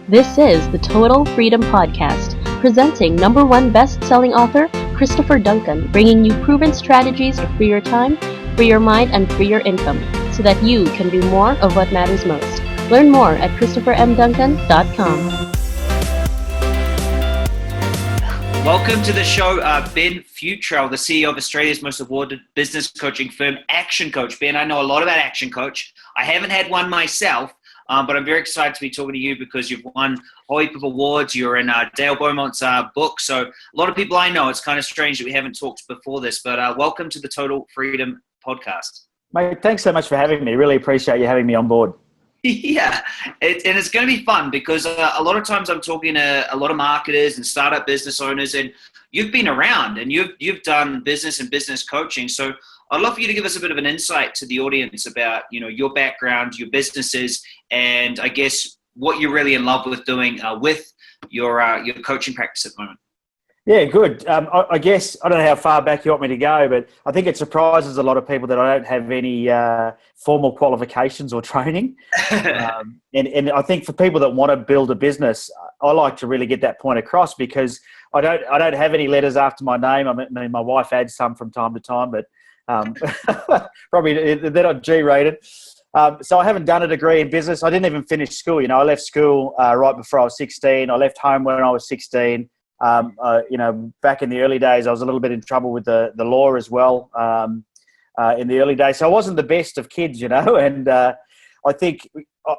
This is the Total Freedom Podcast, presenting number one best-selling author Christopher Duncan, bringing you proven strategies to free your time, free your mind, and free your income, so that you can do more of what matters most. Learn more at ChristopherMDuncan.com. Welcome to the show, Ben Fewtrell, the CEO of Australia's most awarded business coaching firm, Action Coach. Ben, I know a lot about Action Coach. I haven't had one myself, but I'm very excited to be talking to you because you've won a whole heap of awards. You're in Dale Beaumont's book. So a lot of people I know, it's kind of strange that we haven't talked before this, but welcome to the Total Freedom Podcast. Mate, thanks so much for having me. Really appreciate you having me on board. Yeah, and it's going to be fun because a lot of times I'm talking to a lot of marketers and startup business owners, and you've been around and you've done business and business coaching. So I'd love for you to give us a bit of an insight to the audience about, your background, your businesses, and I guess what you're really in love with doing with your coaching practice at the moment. Yeah, good. I guess, I don't know how far back you want me to go, but I think it surprises a lot of people that I don't have any formal qualifications or training. And I think for people that want to build a business, I like to really get that point across because I don't have any letters after my name. I mean, my wife adds some from time to time, but probably they're not G-rated. So I haven't done a degree in business. I didn't even finish school. I left school right before I was 16. I left home when I was 16. Back in the early days, I was a little bit in trouble with the law as well in the early days. So I wasn't the best of kids, and I think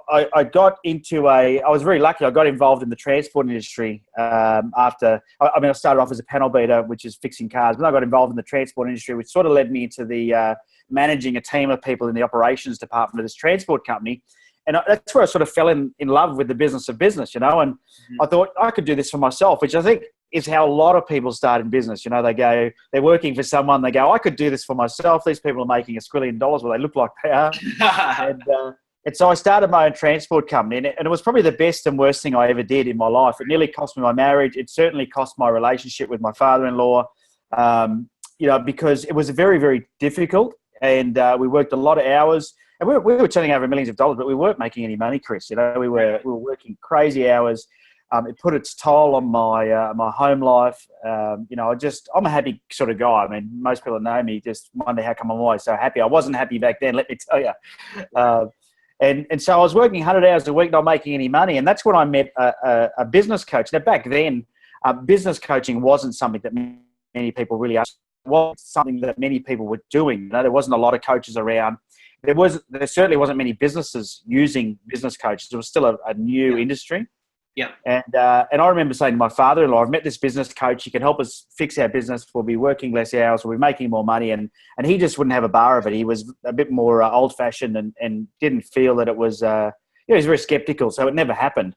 I got into I was very lucky. I got involved in the transport industry I started off as a panel beater, which is fixing cars, but I got involved in the transport industry, which sort of led me into the managing a team of people in the operations department of this transport company. And that's where I sort of fell in love with the business of business, and I thought I could do this for myself, which I think is how a lot of people start in business. They're working for someone, they go, I could do this for myself. These people are making $1 squillion. Well, they look like they are. And so I started my own transport company, and it was probably the best and worst thing I ever did in my life. It nearly cost me my marriage. It certainly cost my relationship with my father-in-law, because it was very, very difficult, and we worked a lot of hours. And we were turning over millions of dollars, but we weren't making any money, Chris. We were working crazy hours. It put its toll on my home life. I'm a happy sort of guy. I mean, most people that know me just wonder how come I'm always so happy. I wasn't happy back then, let me tell you. And so I was working 100 hours a week, not making any money. And that's when I met a business coach. Now, back then, business coaching wasn't something that many people really asked. It was something that many people were doing. There wasn't a lot of coaches around. There certainly wasn't many businesses using business coaches. It was still a new industry. Yeah. And I remember saying to my father-in-law, I've met this business coach. He can help us fix our business. We'll be working less hours. We'll be making more money. And he just wouldn't have a bar of it. He was a bit more old-fashioned and didn't feel that it was, he was very skeptical. So it never happened.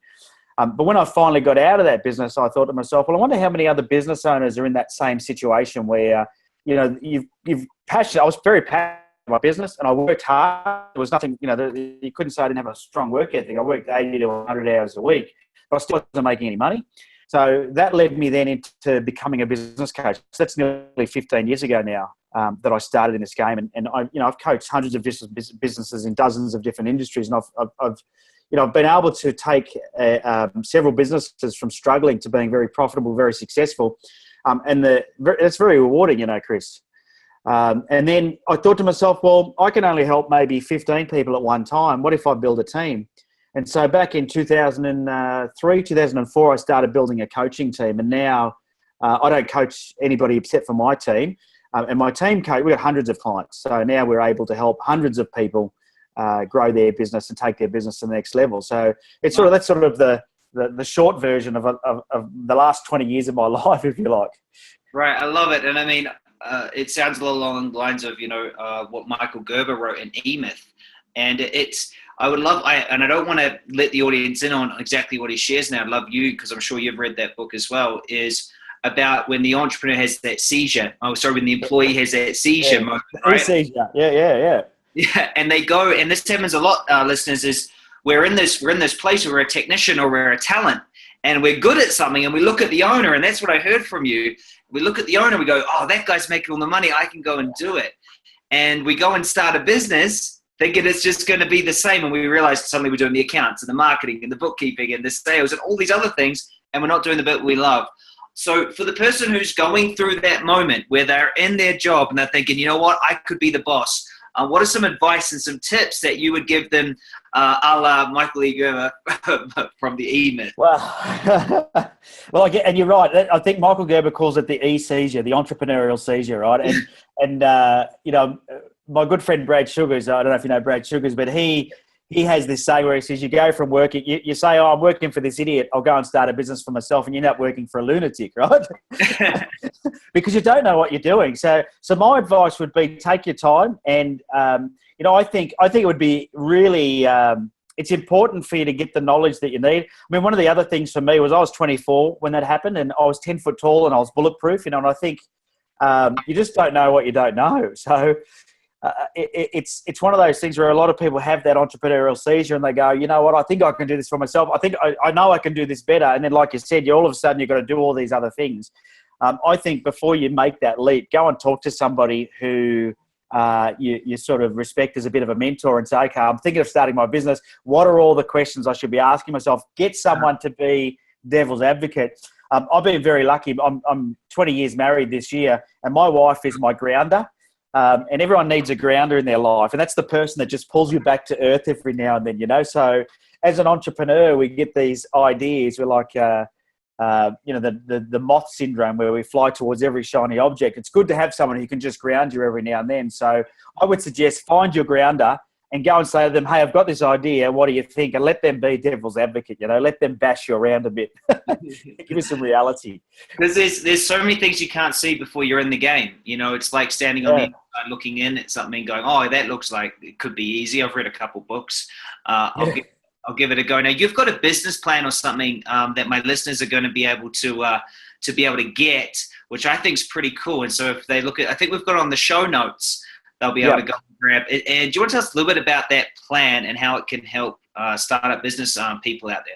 But when I finally got out of that business, I thought to myself, well, I wonder how many other business owners are in that same situation where, you've passionate. I was very passionate my business, and I worked hard. There was nothing, you couldn't say I didn't have a strong work ethic. I worked 80 to 100 hours a week, but I still wasn't making any money. So that led me then into becoming a business coach. So that's nearly 15 years ago now that I started in this game, and I've coached hundreds of businesses in dozens of different industries, and I've been able to take several businesses from struggling to being very profitable, very successful, and it's very rewarding, Chris. And then I thought to myself, well, I can only help maybe 15 people at one time. What if I build a team? And so back in 2003, 2004, I started building a coaching team. And now I don't coach anybody except for my team. And my team we got hundreds of clients. So now we're able to help hundreds of people grow their business and take their business to the next level. So that's sort of the short version of the last 20 years of my life, if you like. Right. I love it. And I mean, it sounds a little along the lines of, what Michael Gerber wrote in E-Myth. And I don't want to let the audience in on exactly what he shares now. I'd love you, because I'm sure you've read that book as well, is about when the entrepreneur has that seizure. When the employee has that seizure. Yeah, right? Seizure. Yeah. Yeah. And they go, and this happens a lot, listeners, is we're in this place where we're a technician or we're a talent, and we're good at something, and we look at the owner, and that's what I heard from you. We look at the owner, we go, oh, that guy's making all the money, I can go and do it. And we go and start a business, thinking it's just going to be the same. And we realized suddenly we're doing the accounts and the marketing and the bookkeeping and the sales and all these other things, and we're not doing the bit we love. So for the person who's going through that moment where they're in their job and they're thinking, you know what, I could be the boss. What are some advice and some tips that you would give them, a la Michael E. Gerber from the E-Myth? Well, and you're right. I think Michael Gerber calls it the E-seizure, the entrepreneurial seizure, right? And you know, my good friend Brad Sugars, I don't know if you know Brad Sugars, but he has this saying where he says, you go from working, you say, oh, I'm working for this idiot, I'll go and start a business for myself, and you end up working for a lunatic, right? Because you don't know what you're doing. So my advice would be take your time, and you know, I think it would be really it's important for you to get the knowledge that you need. I mean, one of the other things for me was I was 24 when that happened, and I was 10 foot tall and I was bulletproof, you know, and I think you just don't know what you don't know. So it's one of those things where a lot of people have that entrepreneurial seizure and they go, you know what, I think I can do this for myself. I think I know I can do this better. And then, like you said, all of a sudden you've got to do all these other things. I think before you make that leap, go and talk to somebody who you sort of respect as a bit of a mentor and say, okay, I'm thinking of starting my business. What are all the questions I should be asking myself? Get someone to be devil's advocate. I've been very lucky. I'm 20 years married this year, and my wife is my grounder. And everyone needs a grounder in their life. And that's the person that just pulls you back to earth every now and then, you know. So as an entrepreneur, we get these ideas. We're like, you know, the moth syndrome where we fly towards every shiny object. It's good to have someone who can just ground you every now and then. So I would suggest find your grounder and go and say to them, hey, I've got this idea. What do you think? And let them be devil's advocate, you know, let them bash you around a bit. Give you some reality. Because there's so many things you can't see before you're in the game. You know, it's like standing on the inside looking in at something going, oh, that looks like it could be easy. I've read a couple books. I'll give it a go. Now, you've got a business plan or something that my listeners are going to be able to get, which I think is pretty cool. And so if they look at, I think we've got on the show notes, they'll be able to go and grab it. And do you want to tell us a little bit about that plan and how it can help startup business people out there?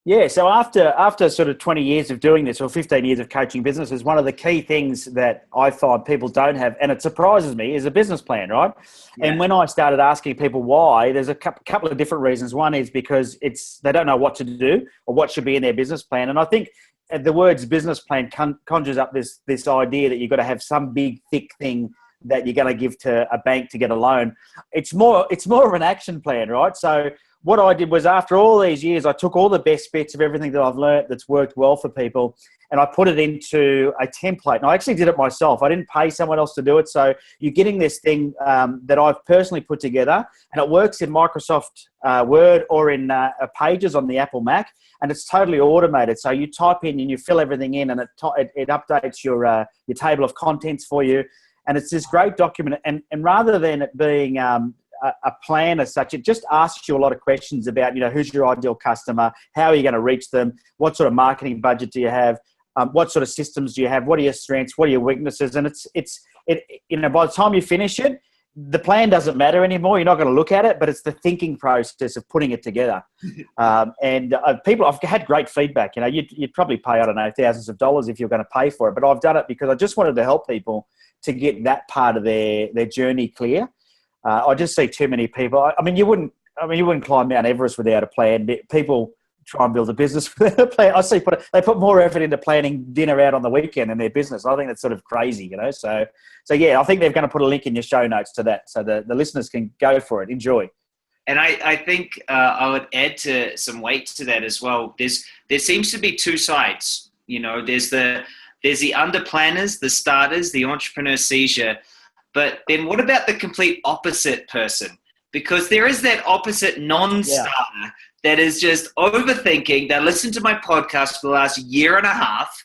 Yeah, so after sort of 20 years of doing this, or 15 years of coaching businesses, one of the key things that I find people don't have, and it surprises me, is a business plan, right? Yeah. And when I started asking people why, there's a couple of different reasons. One is because they don't know what to do or what should be in their business plan. And I think the words business plan conjures up this idea that you've got to have some big, thick thing that you're going to give to a bank to get a loan. It's more of an action plan, right? So what I did was, after all these years, I took all the best bits of everything that I've learned that's worked well for people, and I put it into a template. And I actually did it myself. I didn't pay someone else to do it. So you're getting this thing that I've personally put together, and it works in Microsoft Word or in Pages on the Apple Mac, and it's totally automated. So you type in and you fill everything in, and it updates your table of contents for you. And it's this great document. And rather than it being a plan as such, it just asks you a lot of questions about, you know, who's your ideal customer, how are you going to reach them, what sort of marketing budget do you have, what sort of systems do you have, what are your strengths, what are your weaknesses, and it's you know, by the time you finish it, the plan doesn't matter anymore. You're not going to look at it, but it's the thinking process of putting it together. And people, I've had great feedback. You know, you'd probably pay, I don't know, thousands of dollars if you're going to pay for it, but I've done it because I just wanted to help people to get that part of their journey clear. I just see too many people. I mean, you wouldn't climb Mount Everest without a plan. People try and build a business without a plan. I see they put more effort into planning dinner out on the weekend than their business. I think that's sort of crazy, you know. So yeah, I think they're going to put a link in your show notes to that, so the listeners can go for it, enjoy. And I think I would add to some weight to that as well. There seems to be two sides. You know, there's the under planners, the starters, the entrepreneur seizure. But then what about the complete opposite person? Because there is that opposite non-starter that is just overthinking. They listened to my podcast for the last year and a half,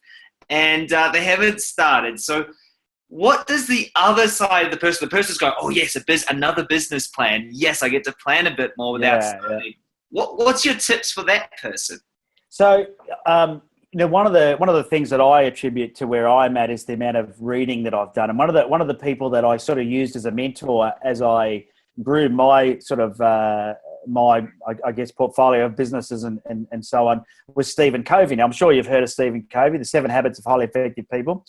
and they haven't started. So what does the other side of the person's going, oh, yes, another business plan. Yes, I get to plan a bit more without starting. Yeah. What's your tips for that person? So, you know, one of the things that I attribute to where I'm at is the amount of reading that I've done. And one of the people that I sort of used as a mentor as I grew my sort of I guess, portfolio of businesses and so on was Stephen Covey. Now, I'm sure you've heard of Stephen Covey, The 7 Habits of Highly Effective People.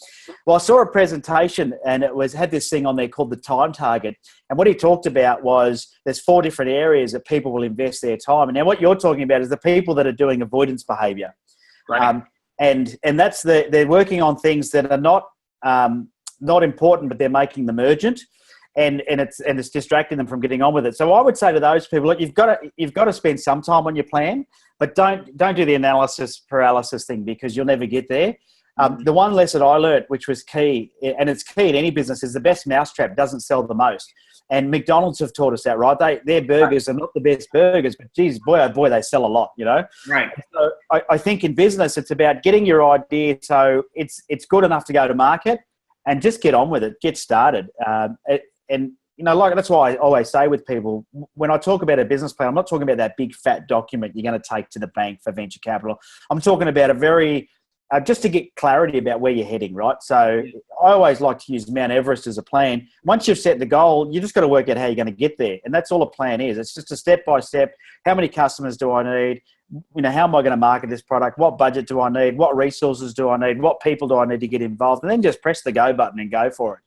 Well, I saw a presentation and had this thing on there called the time target. And what he talked about was there's 4 different areas that people will invest their time. And now what you're talking about is the people that are doing avoidance behavior. Right. And that's they're working on things that are not important, but they're making them urgent. And it's distracting them from getting on with it. So I would say to those people, look, you've got to spend some time on your plan, but don't do the analysis paralysis thing, because you'll never get there. The one lesson I learned, which was key, and it's key in any business, is the best mousetrap doesn't sell the most. And McDonald's have taught us that, right? Their burgers are not the best burgers, but geez, boy, oh boy, they sell a lot, you know? Right. So I think in business, it's about getting your idea so it's good enough to go to market, and just get on with it, get started. And, you know, like that's why I always say with people, when I talk about a business plan, I'm not talking about that big fat document you're going to take to the bank for venture capital. I'm talking about a very, just to get clarity about where you're heading, right? So I always like to use Mount Everest as a plan. Once you've set the goal, you just got to work out how you're going to get there. And that's all a plan is. It's just a step-by-step. How many customers do I need? You know, how am I going to market this product? What budget do I need? What resources do I need? What people do I need to get involved? And then just press the go button and go for it.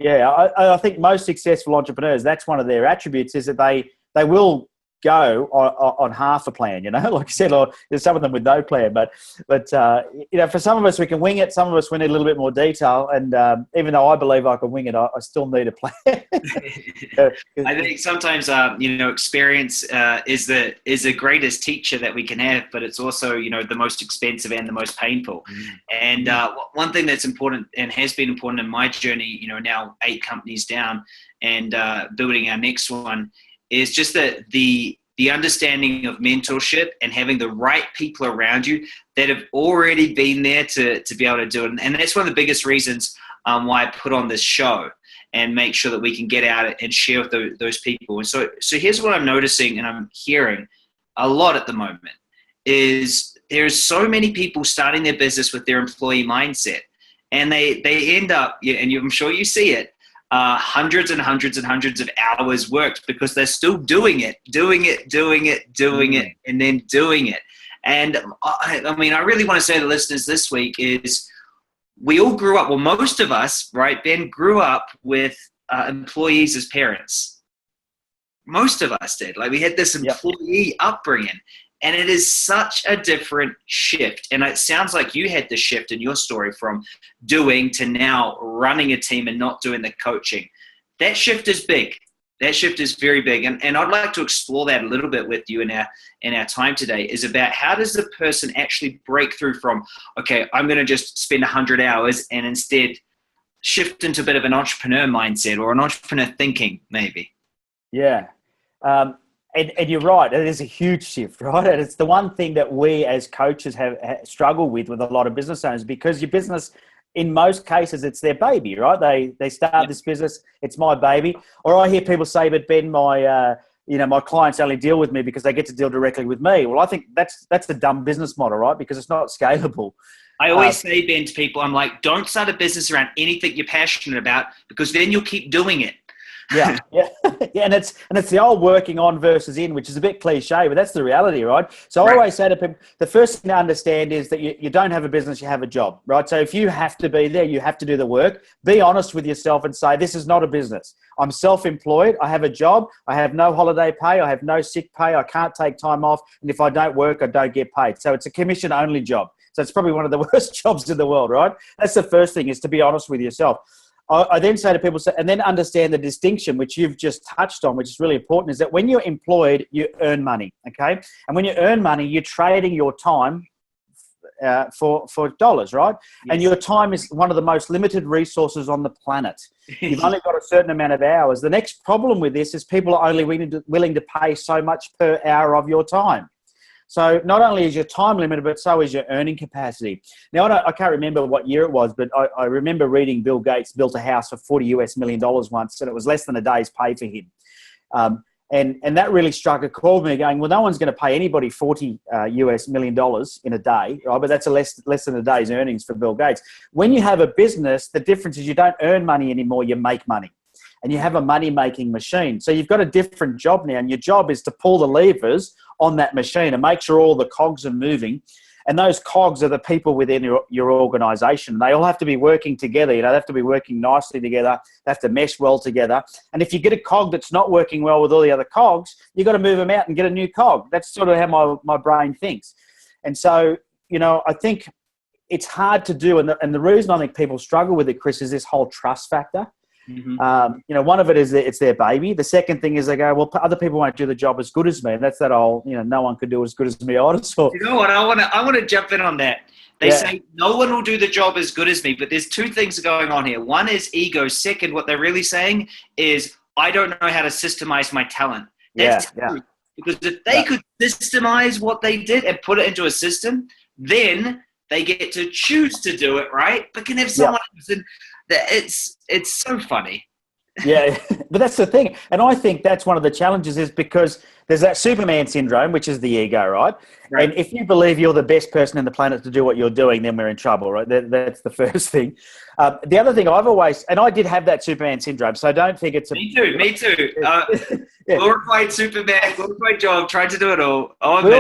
I think most successful entrepreneurs, that's one of their attributes, is that they will go on half a plan, you know, like I said, or there's some of them with no plan, but you know, for some of us, we can wing it. Some of us, we need a little bit more detail. And even though I believe I can wing it, I still need a plan. I think sometimes, you know, experience is the greatest teacher that we can have, but it's also, you know, the most expensive and the most painful. And one thing that's important and has been important in my journey, you know, now 8 companies down and building our next one, is just that the understanding of mentorship and having the right people around you that have already been there to be able to do it. And that's one of the biggest reasons why I put on this show and make sure that we can get out and share with those people. And so here's what I'm noticing and I'm hearing a lot at the moment is there's so many people starting their business with their employee mindset, and they end up, and I'm sure you see it, hundreds and hundreds and hundreds of hours worked because they're still doing it, and then doing it. And I mean, I really want to say to the listeners this week is we all grew up, well, most of us, right, Ben, grew up with employees as parents. Most of us did. Like we had this employee upbringing. And it is such a different shift. And it sounds like you had the shift in your story from doing to now running a team and not doing the coaching. That shift is big. That shift is very big. And I'd like to explore that a little bit with you in our time today, is about how does the person actually break through from, okay, I'm going to just spend 100 hours and instead shift into a bit of an entrepreneur mindset or an entrepreneur thinking maybe. Yeah. And you're right, it is a huge shift, right? And it's the one thing that we as coaches have struggled with a lot of business owners, because your business, in most cases, it's their baby, right? They start this business, it's my baby. Or I hear people say, but Ben, my clients only deal with me because they get to deal directly with me. Well, I think that's a dumb business model, right? Because it's not scalable. I always say, Ben, to people, I'm like, don't start a business around anything you're passionate about, because then you'll keep doing it. Yeah. And it's the old working on versus in, which is a bit cliche, but that's the reality, right? So I always say to people, the first thing to understand is that you don't have a business, you have a job, right? So if you have to be there, you have to do the work. Be honest with yourself and say, this is not a business. I'm self-employed. I have a job. I have no holiday pay. I have no sick pay. I can't take time off. And if I don't work, I don't get paid. So it's a commission-only job. So it's probably one of the worst jobs in the world, right? That's the first thing, is to be honest with yourself. I then say to people, and then understand the distinction, which you've just touched on, which is really important, is that when you're employed, you earn money, okay? And when you earn money, you're trading your time for dollars, right? Yes. And your time is one of the most limited resources on the planet. You've only got a certain amount of hours. The next problem with this is people are only willing to pay so much per hour of your time. So not only is your time limited, but so is your earning capacity. Now, I can't remember what year it was, but I remember reading Bill Gates built a house for $40 million once, and it was less than a day's pay for him. And that really struck a chord with me, going, well, no one's going to pay anybody $40 million in a day, right? But that's less than a day's earnings for Bill Gates. When you have a business, the difference is you don't earn money anymore, you make money. and you have a money-making machine. So you've got a different job now, and your job is to pull the levers on that machine and make sure all the cogs are moving. And those cogs are the people within your organization. They all have to be working together. They have to be working nicely together. They have to mesh well together. And if you get a cog that's not working well with all the other cogs, you've got to move them out and get a new cog. That's sort of how my brain thinks. And so, I think it's hard to do. And the reason I think people struggle with it, Chris, is this whole trust factor. Mm-hmm. One of it is that it's their baby. The second thing is they go, well, other people won't do the job as good as me. And that's that old, no one could do as good as me. I just thought, you know what? I want to jump in on that. They say no one will do the job as good as me, but there's two things going on here. One is ego. Second, what they're really saying is I don't know how to systemize my talent. That's true. Because if they could systemize what they did and put it into a system, then they get to choose to do it, right? But can have someone else. And it's so funny. Yeah, but that's the thing. And I think that's one of the challenges is because there's that Superman syndrome, which is the ego, right? And if you believe you're the best person in the planet to do what you're doing, then we're in trouble, right? That's the first thing. The other thing I've always, and I did have that Superman syndrome, so I don't think it's Me too. Glorified Superman, glorified job, tried to do it all. We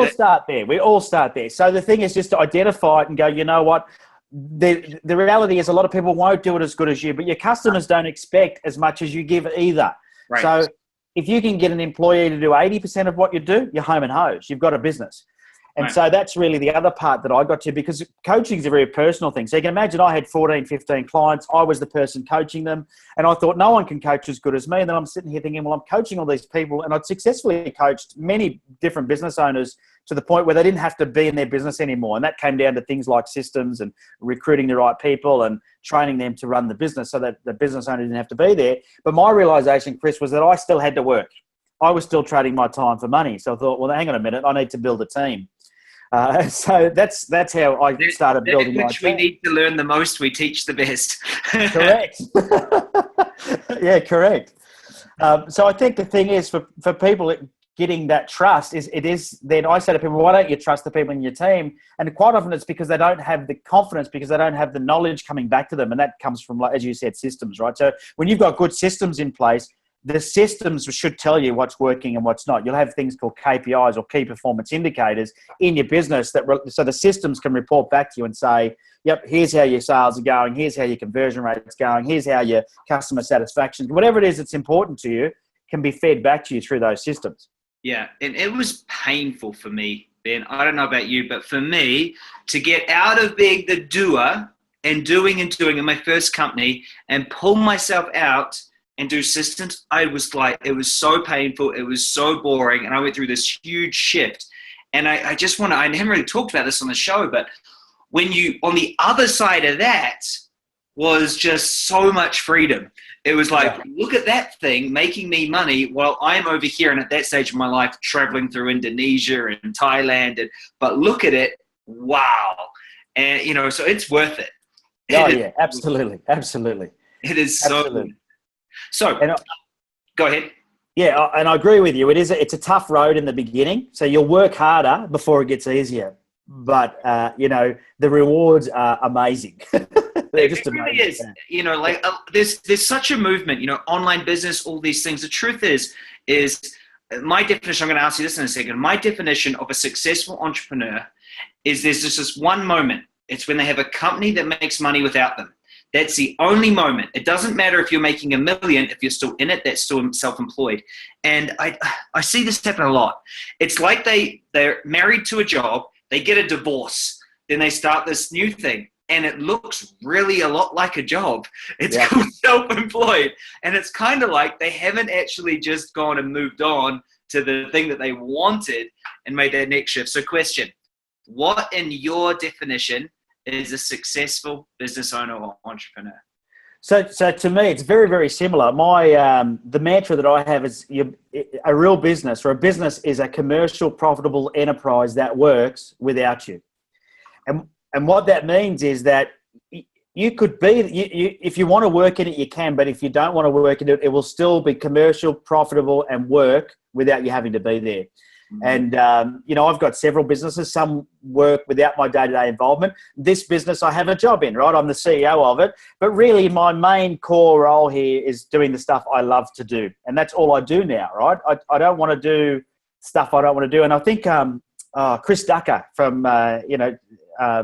all start there. So the thing is just to identify it and go, you know what? The reality is a lot of people won't do it as good as you, but your customers don't expect as much as you give either. Right. So if you can get an employee to do 80% of what you do, you're home and hose. You've got a business. And so that's really the other part that I got to, because coaching is a very personal thing. So you can imagine I had 14, 15 clients. I was the person coaching them. And I thought no one can coach as good as me. And then I'm sitting here thinking, well, I'm coaching all these people. And I'd successfully coached many different business owners to the point where they didn't have to be in their business anymore. And that came down to things like systems and recruiting the right people and training them to run the business so that the business owner didn't have to be there. But my realization, Chris, was that I still had to work. I was still trading my time for money. So I thought, well, hang on a minute, I need to build a team. So that's how I started building my team. We need to learn the most, we teach the best. Correct. Yeah, correct. So I think the thing is for people getting that trust then I say to people, why don't you trust the people in your team? And quite often it's because they don't have the confidence, because they don't have the knowledge coming back to them. And that comes from, like, as you said, systems, right? So when you've got good systems in place, the systems should tell you what's working and what's not. You'll have things called KPIs or key performance indicators in your business so the systems can report back to you and say, yep, here's how your sales are going. Here's how your conversion rate's going. Here's how your customer satisfaction, whatever it is that's important to you, can be fed back to you through those systems. Yeah, and it was painful for me, Ben. I don't know about you, but for me to get out of being the doer and doing in my first company and pull myself out and do systems, I was like, it was so painful. It was so boring. And I went through this huge shift. And I haven't really talked about this on the show, but when you, on the other side of that was just so much freedom. It was like, look at that thing making me money while I'm over here. And at that stage of my life, traveling through Indonesia and Thailand, but look at it. Wow. And so it's worth it. Absolutely. Absolutely. It is so. So, go ahead. Yeah, and I agree with you. It's a tough road in the beginning. So you'll work harder before it gets easier. But, the rewards are amazing. They're just amazing. Really is. There's such a movement, online business, all these things. The truth is my definition, I'm going to ask you this in a second. My definition of a successful entrepreneur is there's just this one moment. It's when they have a company that makes money without them. That's the only moment. It doesn't matter if you're making $1 million, if you're still in it, that's still self-employed. And I see this happen a lot. It's like they're married to a job, they get a divorce, then they start this new thing. And it looks really a lot like a job. It's called self-employed. And it's kind of like they haven't actually just gone and moved on to the thing that they wanted and made their next shift. So question, what in your definition is a successful business owner or entrepreneur? So to me, it's very, very similar. The mantra that I have is a real business, or a business is a commercial, profitable enterprise that works without you. And what that means is that you could be, if you want to work in it, you can, but if you don't want to work in it, it will still be commercial, profitable, and work without you having to be there. And, I've got several businesses. Some work without my day-to-day involvement. This business I have a job in, right? I'm the CEO of it. But really my main core role here is doing the stuff I love to do. And that's all I do now, right? I don't want to do stuff I don't want to do. And I think Chris Ducker from,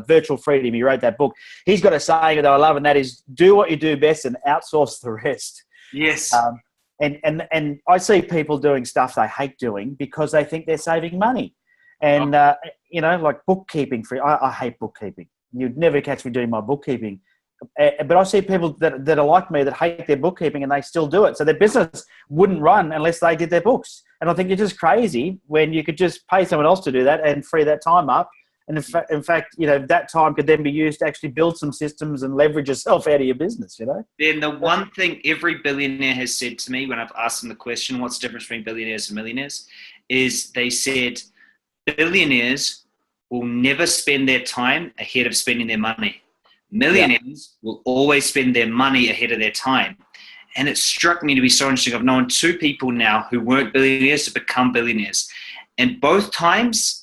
Virtual Freedom, he wrote that book. He's got a saying that I love, and that is, do what you do best and outsource the rest. Yes. And I see people doing stuff they hate doing because they think they're saving money. And, like bookkeeping. I hate bookkeeping. You'd never catch me doing my bookkeeping. But I see people that are like me that hate their bookkeeping and they still do it. So their business wouldn't run unless they did their books. And I think you're just crazy when you could just pay someone else to do that and free that time up. And in fact, that time could then be used to actually build some systems and leverage yourself out of your business, Then the one thing every billionaire has said to me when I've asked them the question, what's the difference between billionaires and millionaires, is they said billionaires will never spend their time ahead of spending their money. Millionaires will always spend their money ahead of their time. And it struck me to be so interesting. I've known two people now who weren't billionaires to become billionaires. And both times,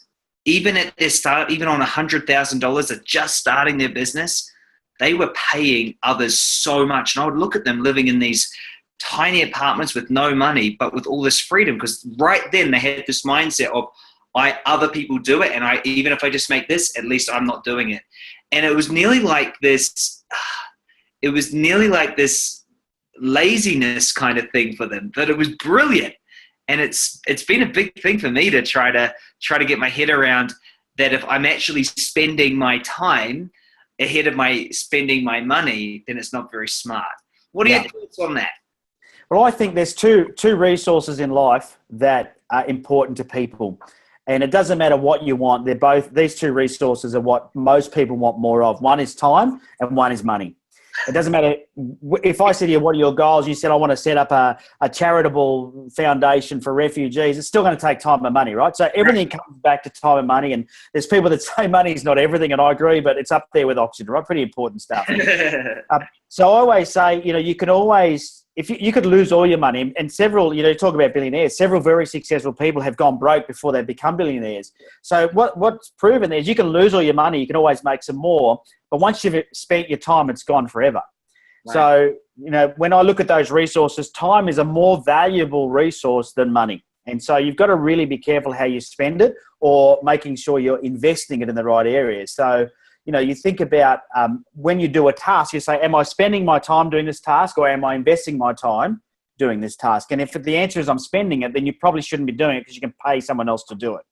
even at their start, even on $100,000 of just starting their business, they were paying others so much. And I would look at them living in these tiny apartments with no money, but with all this freedom, because right then they had this mindset of, other people do it, and even if I just make this, at least I'm not doing it. And it was nearly like this. It was nearly like this laziness kind of thing for them, but it was brilliant. And it's been a big thing for me to try to get my head around that. If I'm actually spending my time ahead of my spending my money, then it's not very smart. What are your thoughts on that? Well, I think there's two resources in life that are important to people. And it doesn't matter what you want. These two resources are what most people want more of. One is time and one is money. It doesn't matter if I said to you, what are your goals? You said, I want to set up a charitable foundation for refugees. It's still going to take time and money, right? So everything comes back to time and money. And there's people that say money is not everything, and I agree, but it's up there with oxygen, right? Pretty important stuff. So I always say, you can always, if you could lose all your money, and several, talk about billionaires, several very successful people have gone broke before they become billionaires. So what's proven is you can lose all your money, you can always make some more, but once you've spent your time, it's gone forever. Right. So, when I look at those resources, time is a more valuable resource than money. And so you've got to really be careful how you spend it, or making sure you're investing it in the right areas. So, you think about when you do a task, you say, am I spending my time doing this task, or am I investing my time doing this task? And if the answer is I'm spending it, then you probably shouldn't be doing it because you can pay someone else to do it.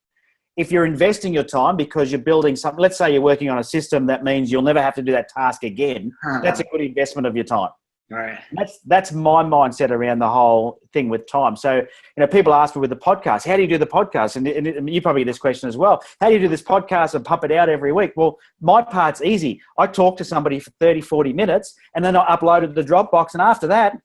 If you're investing your time because you're building something, let's say you're working on a system that means you'll never have to do that task again, that's a good investment of your time. Right. That's my mindset around the whole thing with time. So, people ask me with the podcast, how do you do the podcast? And you probably get this question as well. How do you do this podcast and pump it out every week? Well, my part's easy. I talk to somebody for 30, 40 minutes, and then I upload it to the Dropbox. And after that,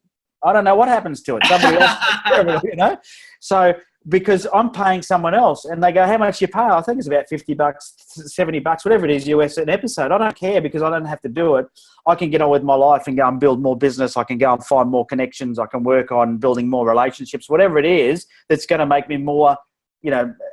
I don't know what happens to it. Somebody else takes care of it, So, because I'm paying someone else, and they go, how much you pay? I think it's about $50, $70, whatever it is, US an episode. I don't care because I don't have to do it. I can get on with my life and go and build more business. I can go and find more connections. I can work on building more relationships, whatever it is that's going to make me more,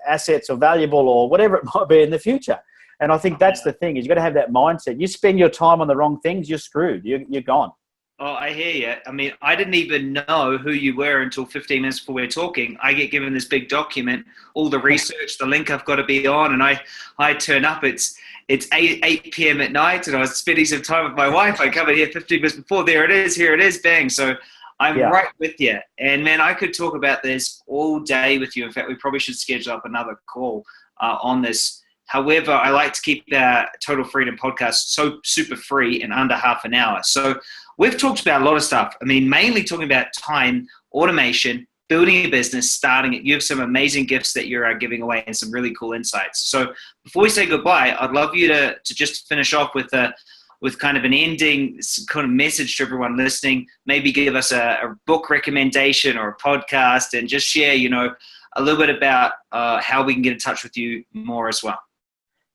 assets or valuable or whatever it might be in the future. And I think that's the thing, is you've got to have that mindset. You spend your time on the wrong things, you're screwed. You're gone. Oh, I hear you. I mean, I didn't even know who you were until 15 minutes before we were talking. I get given this big document, all the research, the link I've got to be on, and I turn up. It's 8 p.m. at night, and I was spending some time with my wife. I come in here 15 minutes before. There it is. Here it is. Bang. So I'm right with you. And, man, I could talk about this all day with you. In fact, we probably should schedule up another call on this. However, I like to keep the Total Freedom podcast so super free in under half an hour. So we've talked about a lot of stuff. I mean, mainly talking about time, automation, building a business, starting it. You have some amazing gifts that you're giving away and some really cool insights. So before we say goodbye, I'd love you to just finish off with kind of an ending kind of message to everyone listening. Maybe give us a book recommendation or a podcast, and just share, a little bit about how we can get in touch with you more as well.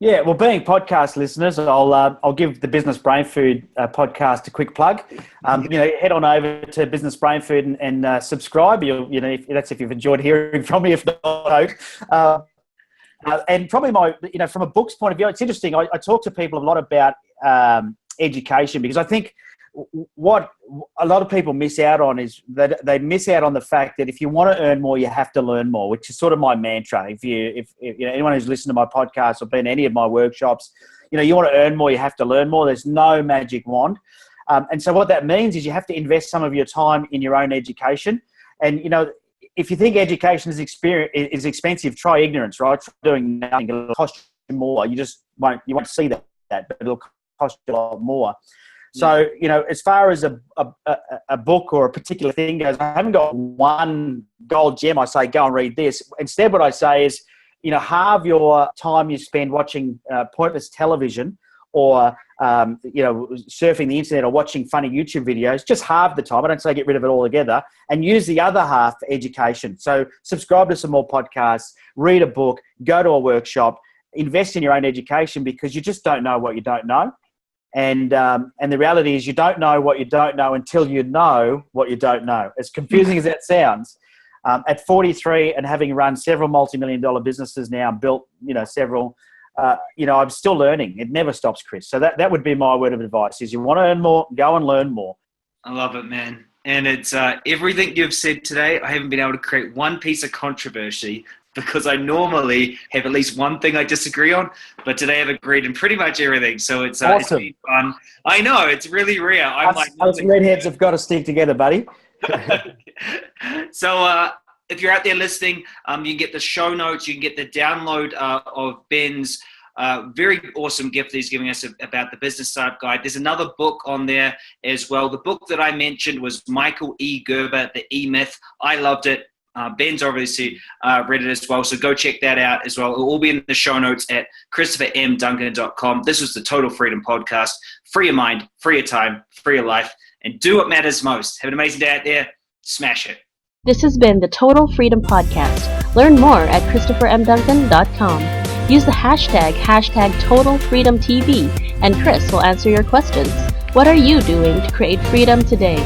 Yeah, well, being podcast listeners, I'll give the Business Brain Food podcast a quick plug. Head on over to Business Brain Food and subscribe. If you've enjoyed hearing from me. If not, and probably from a book's point of view, it's interesting. I talk to people a lot about education, because I think what a lot of people miss out on is that they miss out on the fact that if you want to earn more, you have to learn more, which is sort of my mantra. If anyone who's listened to my podcast or been to any of my workshops, you want to earn more, you have to learn more. There's no magic wand. And so what that means is you have to invest some of your time in your own education. And, if you think education is expensive, try ignorance, right? Try doing nothing. It'll cost you more. You won't see that, but it'll cost you a lot more. So, as far as a book or a particular thing goes, I haven't got one gold gem I say, go and read this. Instead, what I say is, halve your time you spend watching pointless television or, surfing the internet or watching funny YouTube videos. Just halve the time. I don't say get rid of it altogether, and use the other half for education. So subscribe to some more podcasts, read a book, go to a workshop, invest in your own education, because you just don't know what you don't know. And the reality is you don't know what you don't know until you know what you don't know. As confusing as that sounds, at 43 and having run several multi-million-dollar businesses now, built several, I'm still learning. It never stops, Chris. So that would be my word of advice: is you want to earn more, go and learn more. I love it, man. And it's everything you've said today. I haven't been able to create one piece of controversy, because I normally have at least one thing I disagree on, but today I've agreed in pretty much everything. So it's awesome. It's been fun. I know, it's really rare. Us redheads have got to stick together, buddy. So if you're out there listening, you can get the show notes, you can get the download of Ben's very awesome gift that he's giving us about the Business Startup Guide. There's another book on there as well. The book that I mentioned was Michael E. Gerber, The E-Myth. I loved it. Ben's obviously read it as well, so go check that out as well. It will all be in the show notes at ChristopherMDuncan.com. This was the Total Freedom Podcast. Free your mind, free your time, free your life, and do what matters most. Have an amazing day out there. Smash it. This has been the Total Freedom Podcast. Learn more at ChristopherMDuncan.com. Use the hashtag #TotalFreedomTV, and Chris will answer your questions. What are you doing to create freedom today?